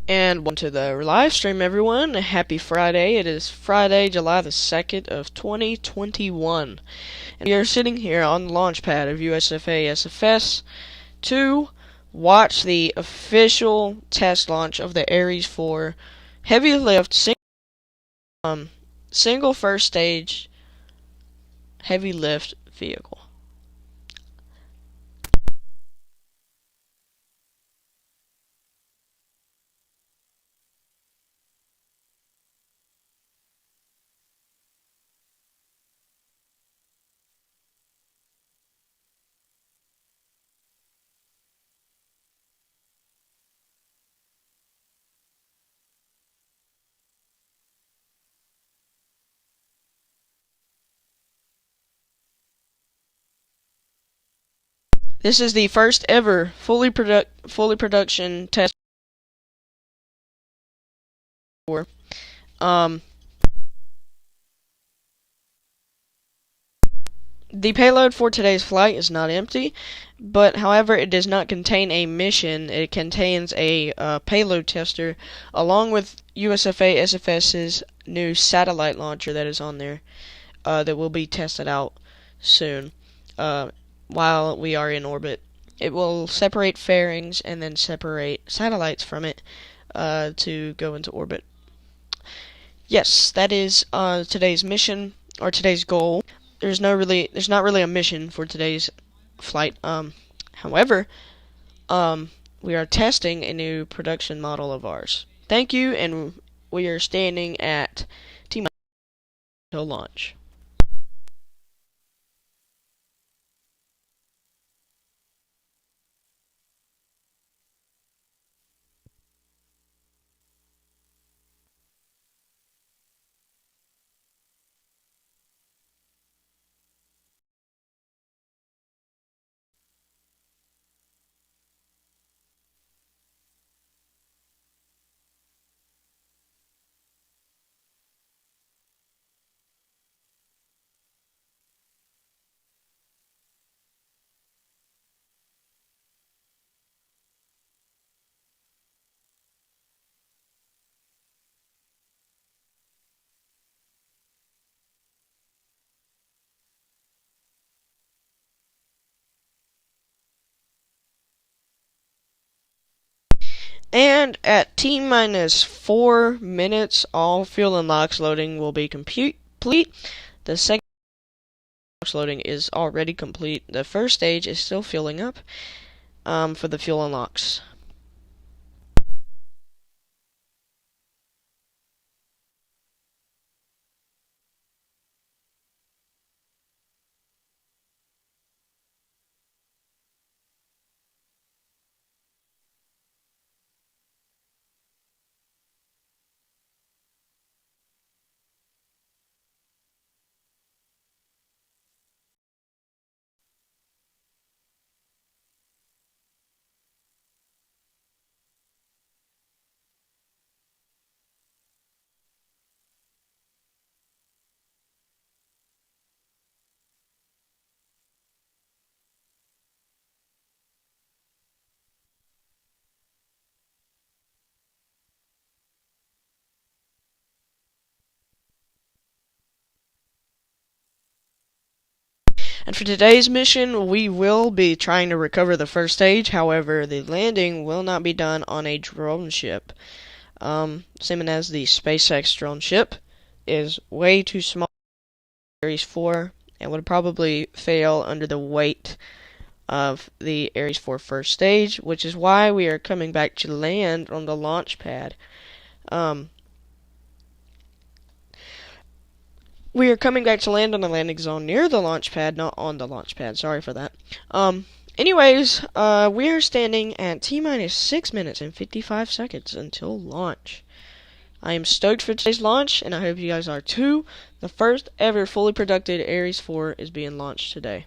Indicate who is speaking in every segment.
Speaker 1: And welcome to the live stream, everyone. Happy Friday. It is Friday, July the 2nd of 2021. And we are sitting here on the launch pad of USFA SFS to watch the official test launch of the Ares 4 heavy lift single first stage heavy lift vehicle. This is the first ever fully production test for the payload for today's flight is not empty, but however it does not contain a mission. It contains a payload tester along with USFA SFS's new satellite launcher that is on there that will be tested out soon while we are in orbit. It will separate fairings and then separate satellites from it to go into orbit. Yes, that is today's mission or today's goal. There's not really a mission for today's flight. However, we are testing a new production model of ours. Thank you, and we are standing at T until launch. And at T minus 4 minutes, all fuel and LOX loading will be complete. The second LOX loading is already complete. The first stage is still filling up for the fuel and LOX. And for today's mission, we will be trying to recover the first stage. However, the landing will not be done on a drone ship. Same as the SpaceX drone ship is way too small for Ares 4 and would probably fail under the weight of the Ares 4 first stage, which is why we are coming back to land on the launch pad. We are coming back to land on the landing zone near the launch pad, not on the launch pad. Sorry for that. Anyways, we are standing at T minus 6 minutes and 55 seconds until launch. I am stoked for today's launch, and I hope you guys are too. The first ever fully productive Ares 4 is being launched today.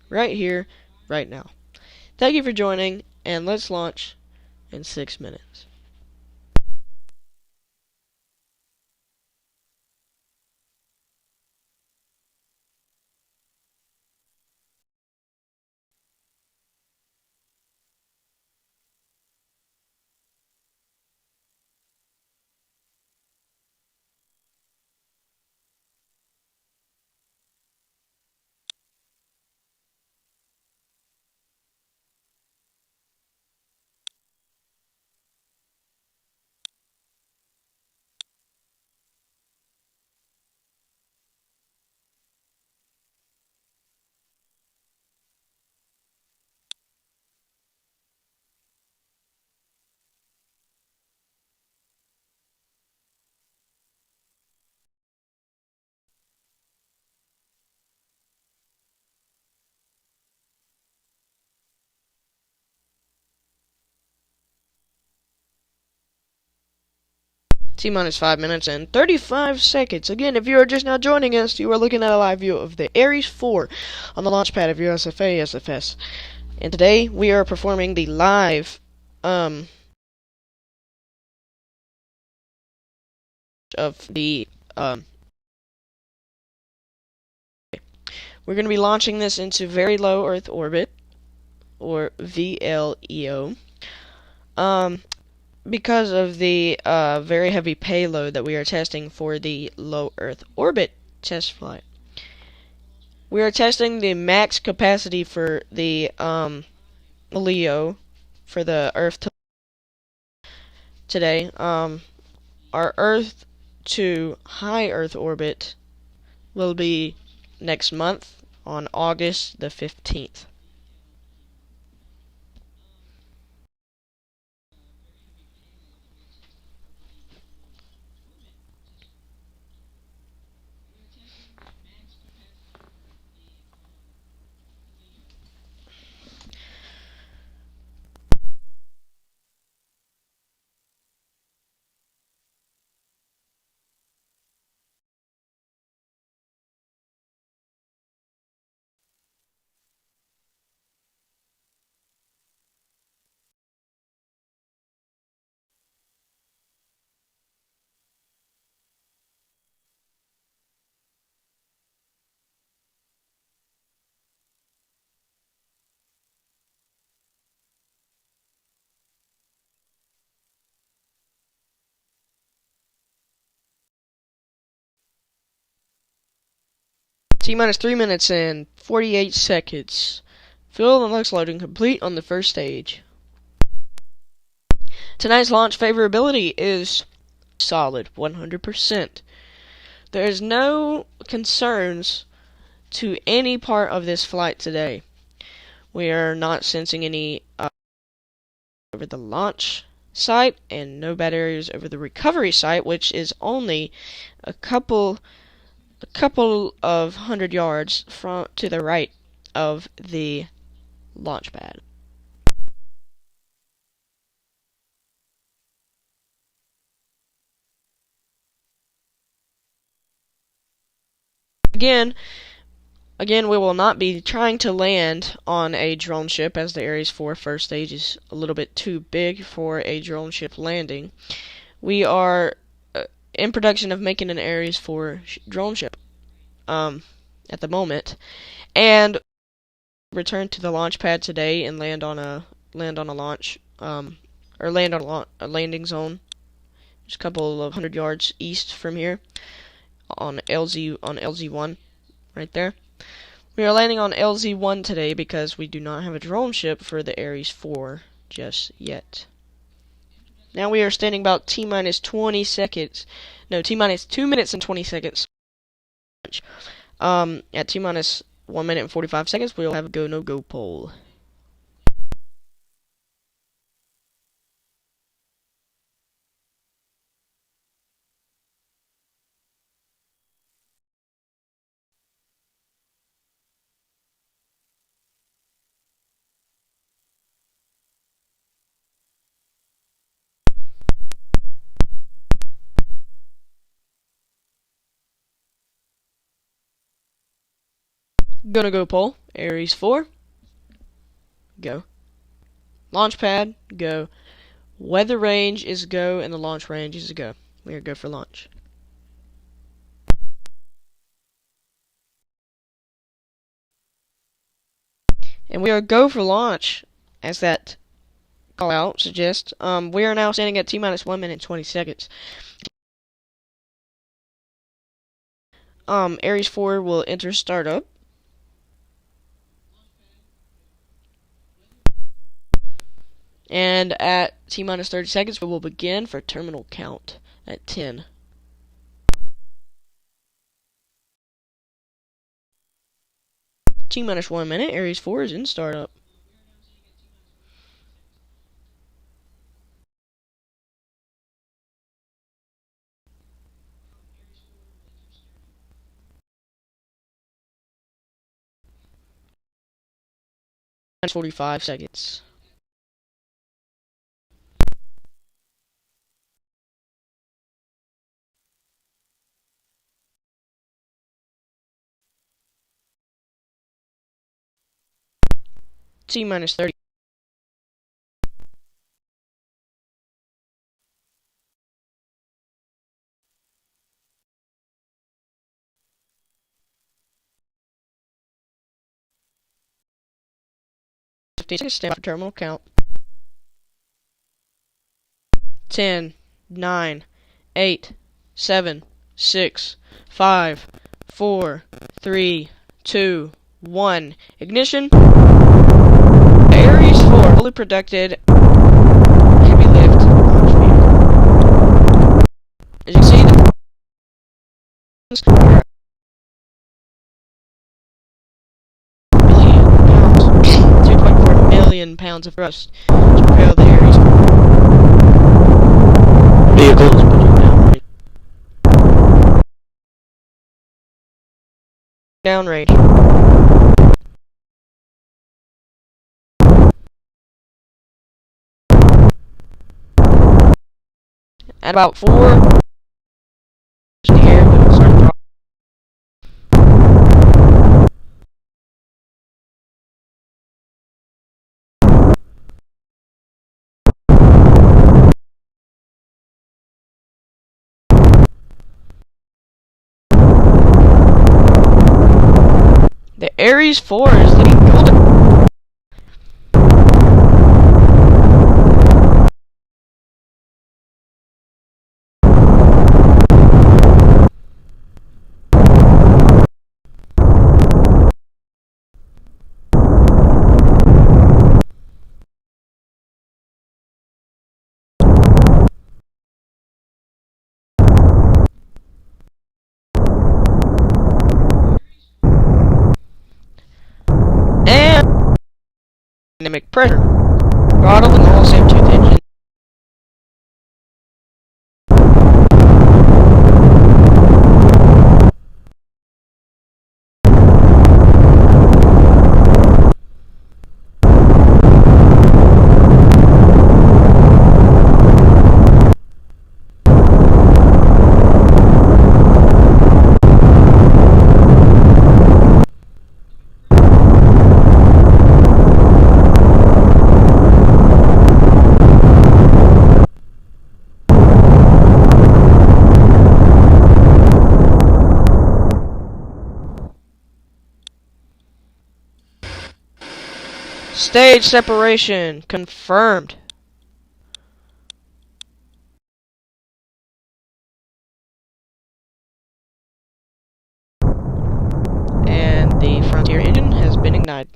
Speaker 1: Right here, right now. Thank you for joining, and let's launch in 6 minutes. T minus 5 minutes and 35 seconds. Again, if you are just now joining us, you are looking at a live view of the Ares 4 on the launch pad of USFA SFS. And today we are performing the live of the we're going to be launching this into very low Earth orbit, or VLEO. Because of the very heavy payload that we are testing for the low Earth orbit test flight. We are testing the max capacity for the LEO for the Earth today. Our Earth to high Earth orbit will be next month on August the 15th. T minus 3 minutes and 48 seconds. Fuel and lux loading complete on the first stage. Tonight's launch favorability is solid, 100%. There is no concerns to any part of this flight today. We are not sensing any over the launch site, and no bad areas over the recovery site, which is only a couple of 100 yards from to the right of the launch pad. Again, we will not be trying to land on a drone ship, as the Ares 4 first stage is a little bit too big for a drone ship landing. We are in production of making an Ares 4 drone ship at the moment, and return to the launch pad today and land on a launch or land on a landing zone just a couple of 100 yards east from here on LZ1 right there. We are landing on LZ1 today because we do not have a drone ship for the Ares 4 just yet. Now we are standing about T minus 20 seconds. No, T minus 2 minutes and 20 seconds. At T minus 1 minute and 45 seconds, we'll have a go no go poll. Gonna go poll. Ares 4. Go. Launch pad. Go. Weather range is go, and the launch range is go. We are go for launch. And we are go for launch, as that call out suggests. We are now standing at T minus 1 minute and 20 seconds. Ares 4 will enter startup. And at T minus 30 seconds, we will begin for terminal count at 10. T minus 1 minute, Ares 4 is in startup. Minus 45 seconds. T minus 30. Stand by for terminal count. 10, 9, 8, 7, 6, 5, 4, 3, 2, 1. Ignition. Ares 4, fully protected. Heavy lift launch vehicle. As you see, the million pounds, 2.4 million pounds of thrust to propel the Ares vehicle is pitching downrange. Downrange. At about 4 in the air, we will start throttle. The Ares 4 is leading golden. And dynamic pressure. Throttle and all sabretooth engine. Stage separation confirmed. And the Frontier engine has been ignited.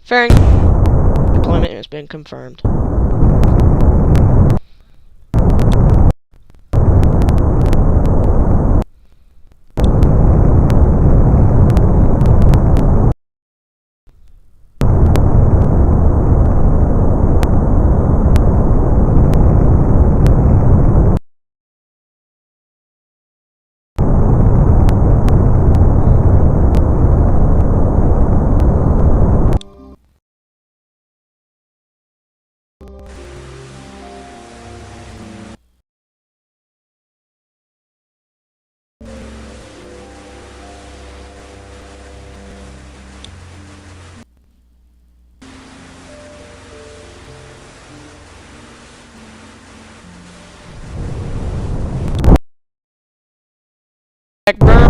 Speaker 1: Fairing deployment has been confirmed. Back burn.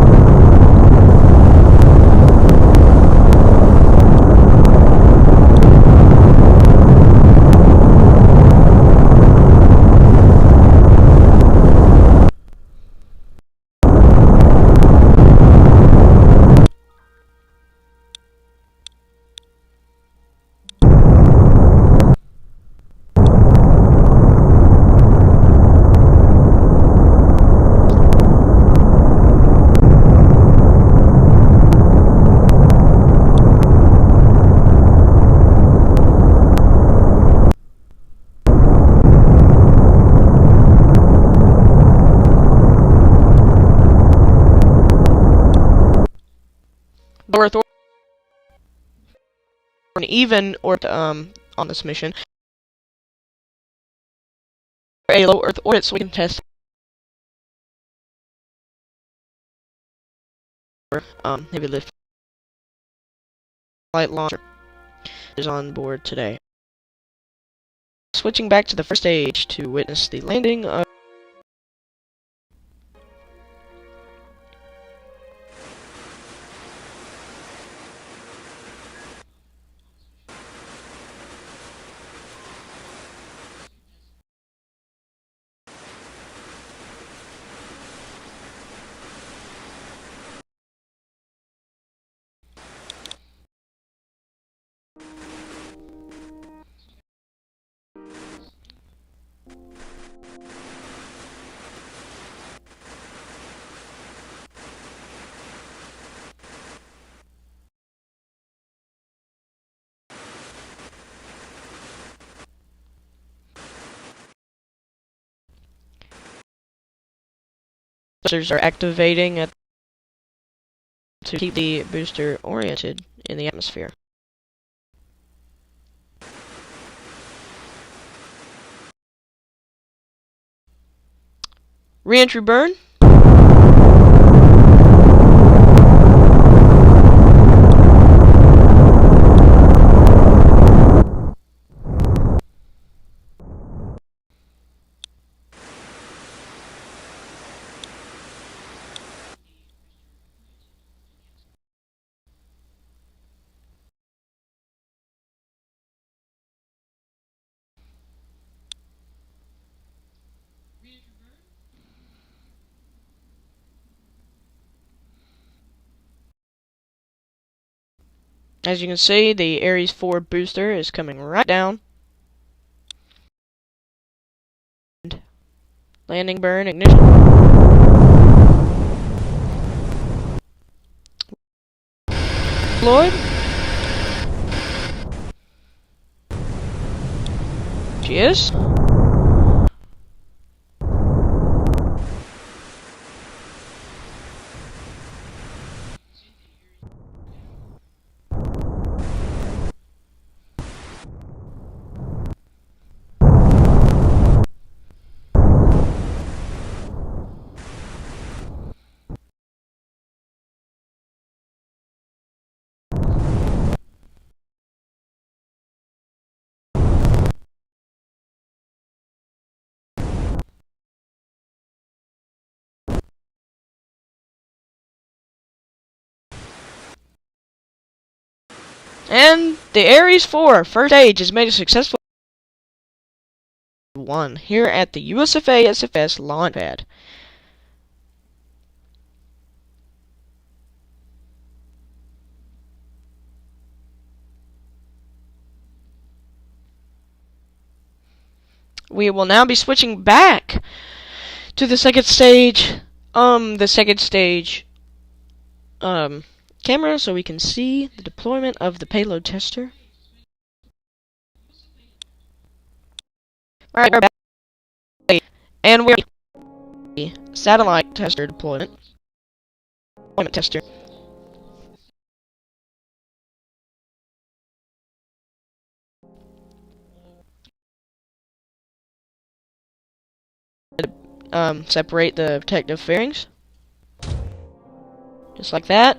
Speaker 1: Lower Thor an even or on this mission. a low Earth orbit so we can test heavy lift flight launcher is on board today. Switching back to the first stage to witness the landing of boosters are activating to keep the booster oriented in the atmosphere. Re-entry burn. As you can see, the Ares 4 booster is coming right down. Landing burn, ignition. Deployed. She is. And the Ares 4 first stage has made a successful one here at the USFA SFS launch pad. We will now be switching back to the second stage, camera so we can see the deployment of the payload tester. Alright, we're back. And we're the satellite tester deployment tester. Separate the protective fairings. Just like that.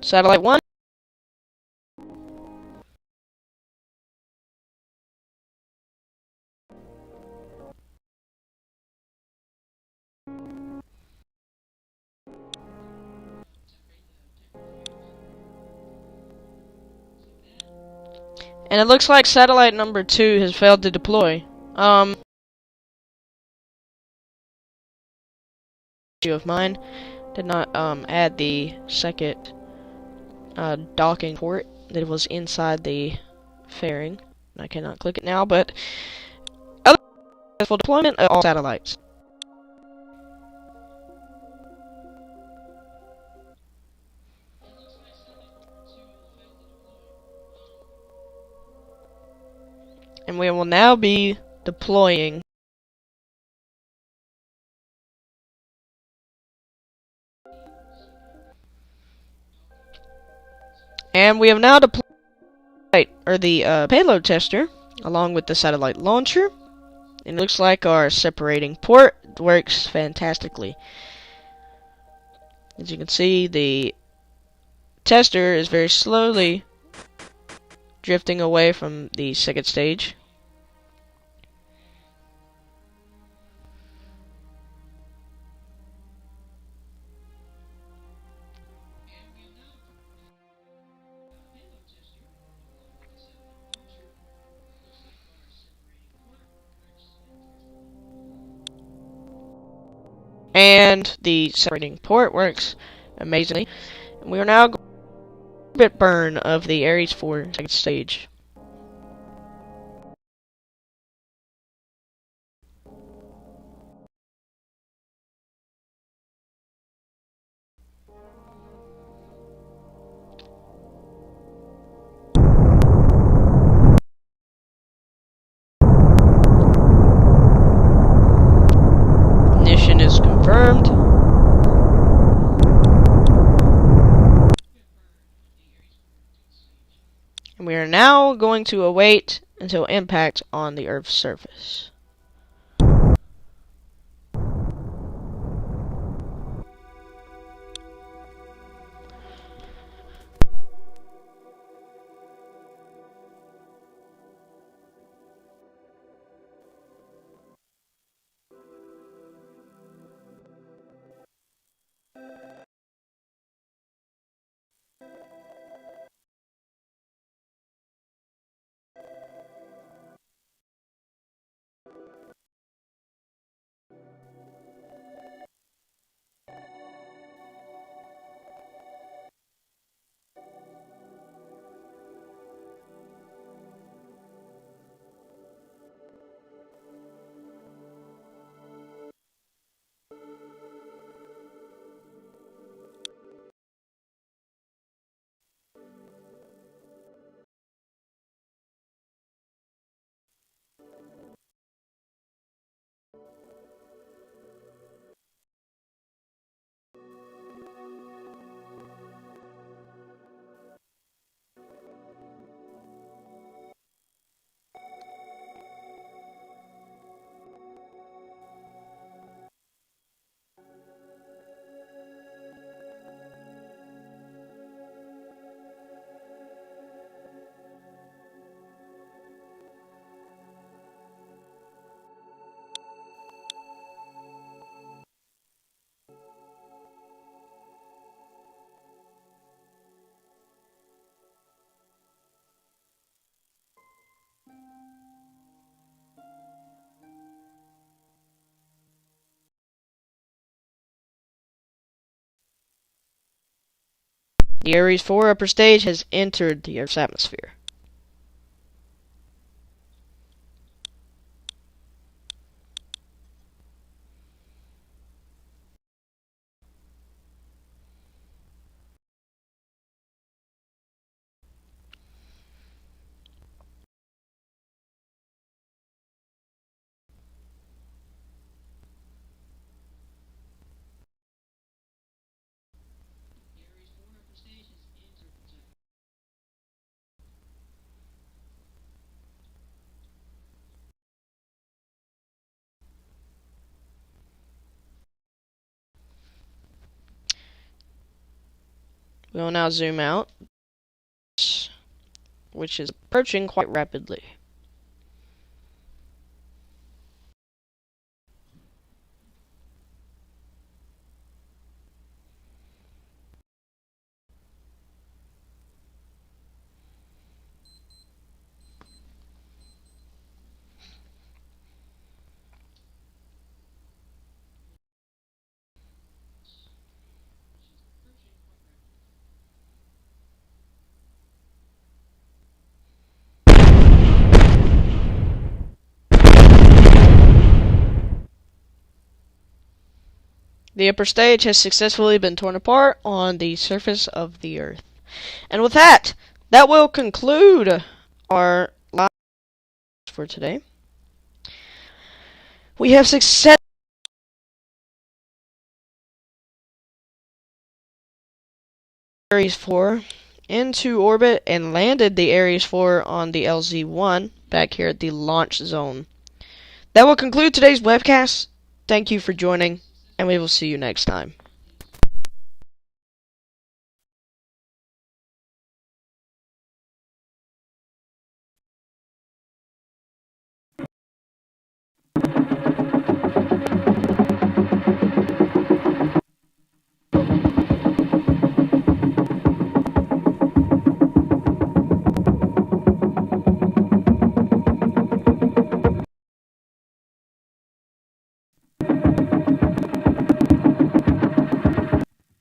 Speaker 1: Satellite 1. And it looks like satellite number 2 has failed to deploy. Of mine did not add the second docking port that was inside the fairing. I cannot click it now, but other successful deployment of all satellites. And we will now be deploying And we have now deployed the payload tester along with the satellite launcher. And it looks like our separating port works fantastically. As you can see, the tester is very slowly drifting away from the second stage. And the separating port works amazingly. And we are now going to orbit burn of the Ares 4 second stage. Ignition is confirmed. And we are now going to await until impact on the Earth's surface. The Ares 4 upper stage has entered the Earth's atmosphere. We will now zoom out, which is approaching quite rapidly. The upper stage has successfully been torn apart on the surface of the Earth. And with that, that will conclude our live for today. We have success Ares 4 into orbit and landed the Ares 4 on the LZ-1 back here at the launch zone. That will conclude today's webcast. Thank you for joining, and we will see you next time.